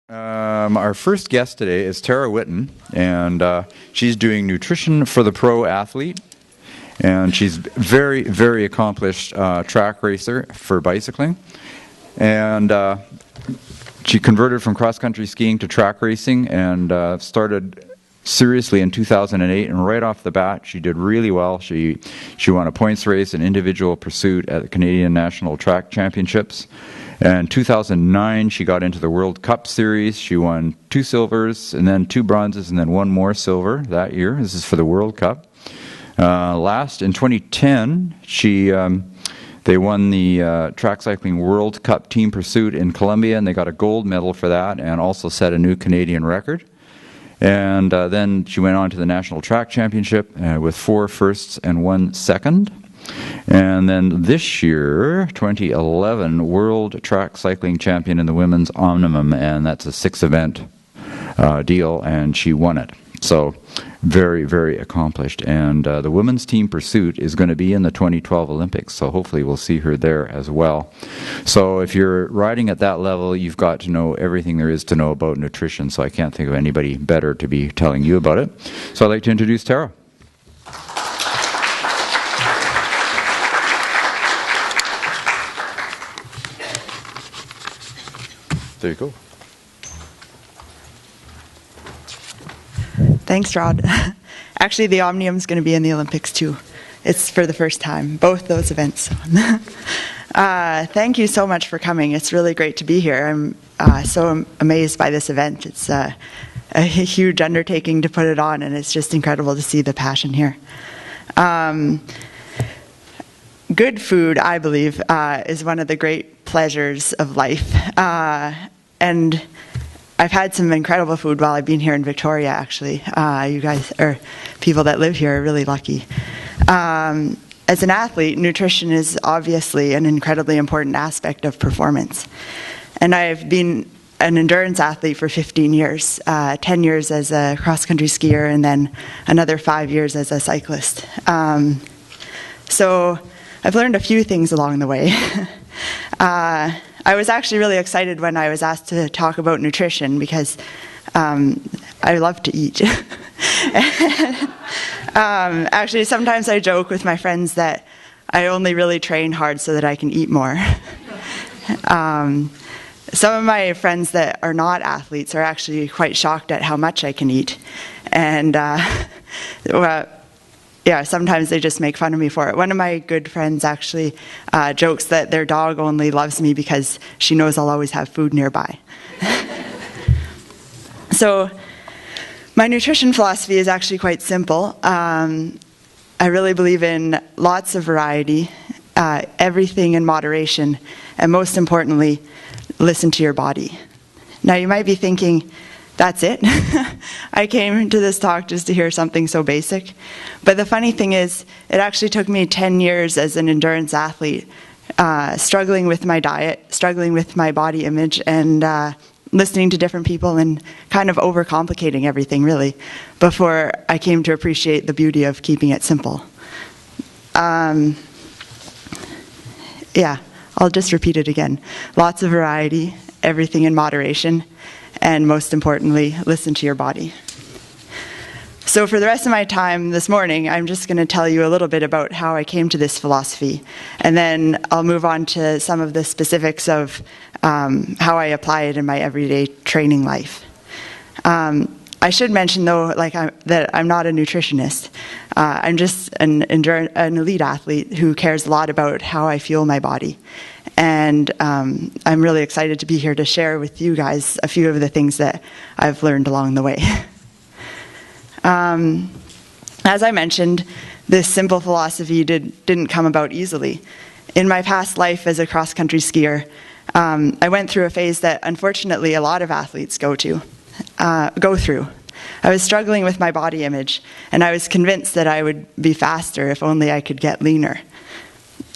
Our first guest today is Tara Whitten, and she's doing nutrition for the pro athlete. And she's very, very accomplished track racer for bicycling. And she converted from cross-country skiing to track racing and started seriously in 2008. And right off the bat, she did really well. She won a points race in individual pursuit at the Canadian National Track Championships. In 2009, she got into the World Cup Series. She won 2 silvers, and then 2 bronzes, and then 1 more silver that year. This is for the World Cup. Last, in 2010, they won the Track Cycling World Cup Team Pursuit in Colombia, and they got a gold medal for that, and also set a new Canadian record. And then she went on to the National Track Championship with 4 firsts and 1 second. And then this year, 2011, World Track Cycling Champion in the Women's Omnium, and that's a 6-event deal, and she won it. So very, very accomplished. And the women's team pursuit is going to be in the 2012 Olympics, so hopefully we'll see her there as well. So if you're riding at that level, you've got to know everything there is to know about nutrition, so I can't think of anybody better to be telling you about it. So I'd like to introduce Tara. There you go. Thanks, Rod. Actually, the Omnium's going to be in the Olympics too. It's for the first time, both those events. Thank you so much for coming. It's really great to be here. I'm so amazed by this event. It's a huge undertaking to put it on, and it's just incredible to see the passion here. Good food, I believe, is one of the great pleasures of life. And I've had some incredible food while I've been here in Victoria, actually. You guys, or people that live here, are really lucky. As an athlete, nutrition is obviously an incredibly important aspect of performance. And I've been an endurance athlete for 15 years, 10 years as a cross-country skier, and then another 5 years as a cyclist. So I've learned a few things along the way. I was actually really excited when I was asked to talk about nutrition because I love to eat. Actually, sometimes I joke with my friends that I only really train hard so that I can eat more. Some of my friends that are not athletes are actually quite shocked at how much I can eat. And yeah, sometimes they just make fun of me for it. One of my good friends actually jokes that their dog only loves me because she knows I'll always have food nearby. So my nutrition philosophy is actually quite simple. I really believe in lots of variety, everything in moderation, and most importantly, listen to your body. Now you might be thinking, that's it? I came to this talk just to hear something so basic. But the funny thing is, it actually took me 10 years as an endurance athlete, struggling with my diet, struggling with my body image, and listening to different people and kind of overcomplicating everything, really, before I came to appreciate the beauty of keeping it simple. Yeah, I'll just repeat it again. Lots of variety, everything in moderation, and most importantly, listen to your body. So for the rest of my time this morning, I'm just going to tell you a little bit about how I came to this philosophy, and then I'll move on to some of the specifics of how I apply it in my everyday training life. I should mention, though, that I'm not a nutritionist. I'm just an elite athlete who cares a lot about how I fuel my body. And I'm really excited to be here to share with you guys a few of the things that I've learned along the way. As I mentioned, this simple philosophy didn't come about easily. In my past life as a cross-country skier, I went through a phase that unfortunately a lot of athletes go through. I was struggling with my body image, and I was convinced that I would be faster if only I could get leaner.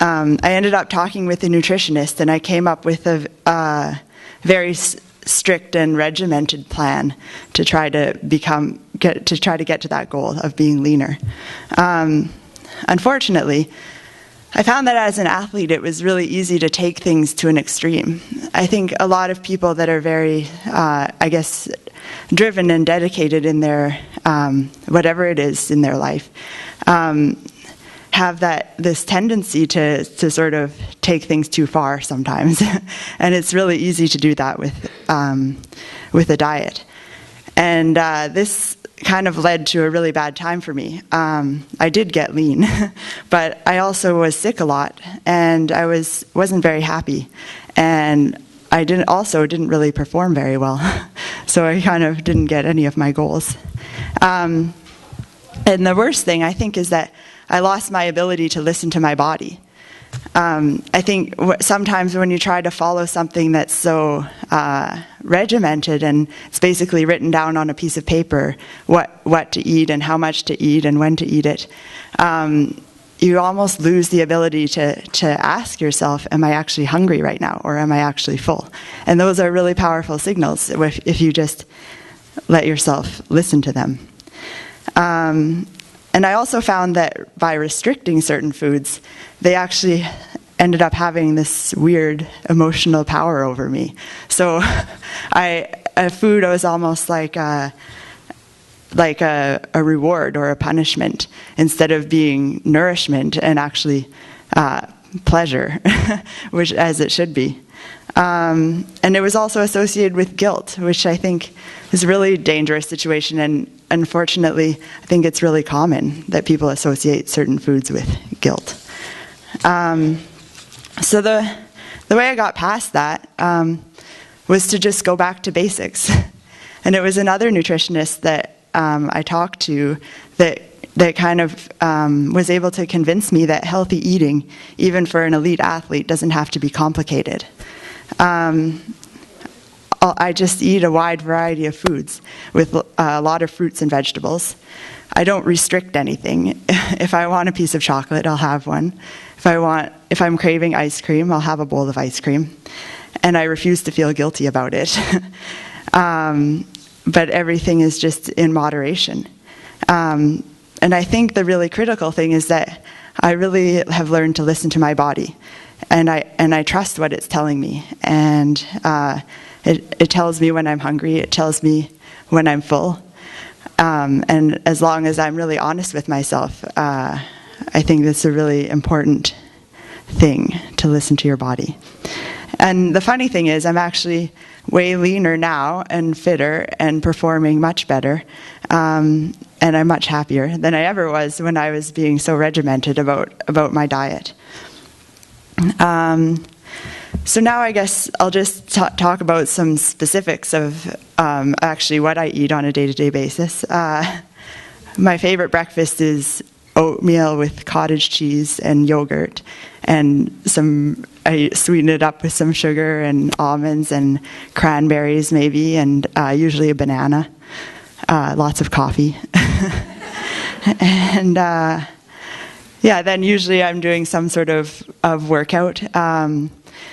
I ended up talking with a nutritionist, and I came up with a very strict and regimented plan to try to get to that goal of being leaner. Unfortunately, I found that as an athlete, it was really easy to take things to an extreme. I think a lot of people that are very, driven and dedicated in their, whatever it is in their life, have this tendency to sort of take things too far sometimes. And it's really easy to do that with a diet. And this kind of led to a really bad time for me. I did get lean, but I also was sick a lot, and I wasn't very happy, and I didn't really perform very well. So I kind of didn't get any of my goals. And the worst thing, I think, is that I lost my ability to listen to my body. I think sometimes when you try to follow something that's so regimented, and it's basically written down on a piece of paper what to eat and how much to eat and when to eat it, you almost lose the ability to ask yourself, am I actually hungry right now, or am I actually full? And those are really powerful signals if you just let yourself listen to them. And I also found that by restricting certain foods, they actually ended up having this weird emotional power over me. So food was almost like a reward or a punishment, instead of being nourishment and actually pleasure, which as it should be. And it was also associated with guilt, which I think is a really dangerous situation, and unfortunately, I think it's really common that people associate certain foods with guilt. So the way I got past that was to just go back to basics. And it was another nutritionist that I talked to that kind of was able to convince me that healthy eating, even for an elite athlete, doesn't have to be complicated. I just eat a wide variety of foods with a lot of fruits and vegetables. I don't restrict anything. If I want a piece of chocolate, I'll have one. If I'm craving ice cream, I'll have a bowl of ice cream. And I refuse to feel guilty about it. But everything is just in moderation. And I think the really critical thing is that I really have learned to listen to my body. And I trust what it's telling me. And it tells me when I'm hungry. It tells me when I'm full. And as long as I'm really honest with myself, I think that's a really important thing, to listen to your body. And the funny thing is, I'm actually way leaner now and fitter and performing much better. And I'm much happier than I ever was when I was being so regimented about my diet. So now I guess I'll just talk about some specifics of actually what I eat on a day-to-day basis. My favorite breakfast is oatmeal with cottage cheese and yogurt, and I sweeten it up with some sugar and almonds and cranberries maybe, and usually a banana, lots of coffee. And then usually I'm doing some sort of workout.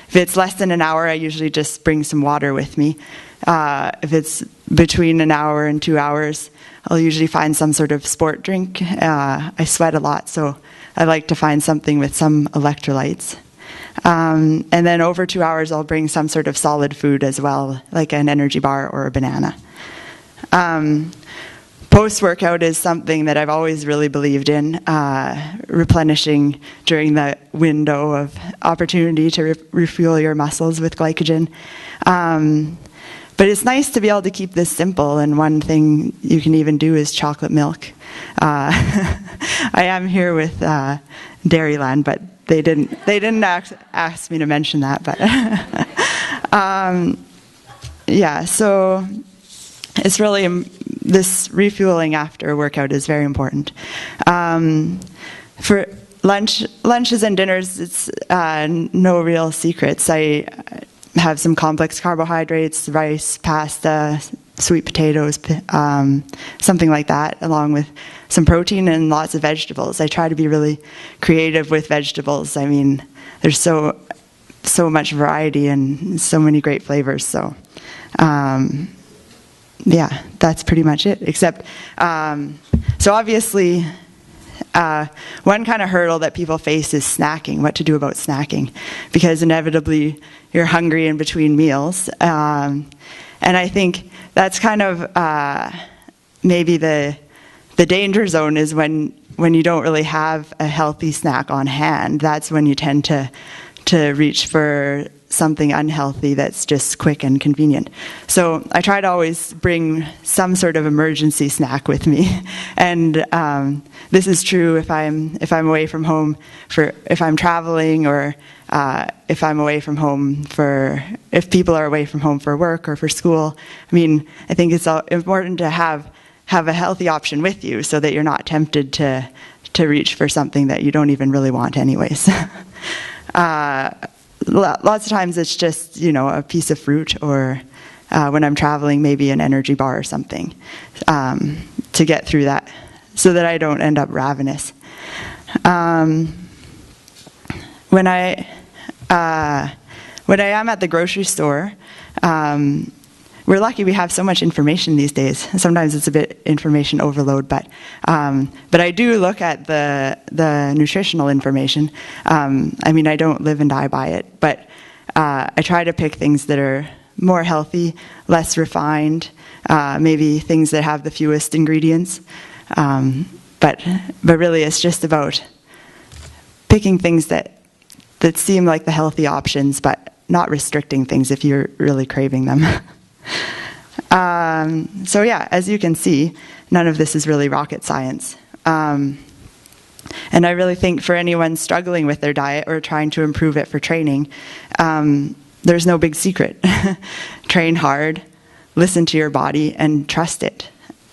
If it's less than an hour, I usually just bring some water with me. If it's between an hour and 2 hours, I'll usually find some sort of sport drink. I sweat a lot, so I like to find something with some electrolytes. And then over 2 hours, I'll bring some sort of solid food as well, like an energy bar or a banana. Post-workout is something that I've always really believed in, replenishing during the window of opportunity to refuel your muscles with glycogen. But it's nice to be able to keep this simple, and one thing you can even do is chocolate milk. I am here with Dairyland, but they didn't ask me to mention that. But so it's really, this refueling after workout is very important. For lunches and dinners, it's no real secrets. I have some complex carbohydrates, rice, pasta, sweet potatoes, something like that, along with some protein and lots of vegetables. I try to be really creative with vegetables. I mean, there's so much variety and so many great flavors. So, that's pretty much it. Except, so obviously, One kind of hurdle that people face is snacking, what to do about snacking, because inevitably you're hungry in between meals. And I think that's kind of maybe the danger zone is when you don't really have a healthy snack on hand. That's when you tend to reach for something unhealthy that's just quick and convenient. So I try to always bring some sort of emergency snack with me, and this is true if I'm away from home if I'm traveling, or if I'm away from home if people are away from home for work or for school. I mean, I think it's important to have a healthy option with you so that you're not tempted to reach for something that you don't even really want anyways. Lots of times it's just, a piece of fruit, or when I'm traveling, maybe an energy bar or something, to get through that so that I don't end up ravenous. When I am at the grocery store, we're lucky we have so much information these days. Sometimes it's a bit information overload, but I do look at the nutritional information. I mean, I don't live and die by it, but I try to pick things that are more healthy, less refined, maybe things that have the fewest ingredients. But really, it's just about picking things that seem like the healthy options, but not restricting things if you're really craving them. So yeah, as you can see, none of this is really rocket science. And I really think for anyone struggling with their diet or trying to improve it for training, there's no big secret. Train hard, listen to your body, and trust it.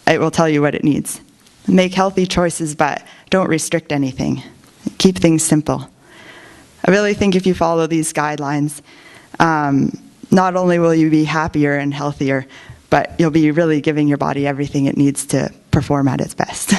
It will tell you what it needs. Make healthy choices, but don't restrict anything. Keep things simple. I really think if you follow these guidelines, not only will you be happier and healthier, but you'll be really giving your body everything it needs to perform at its best.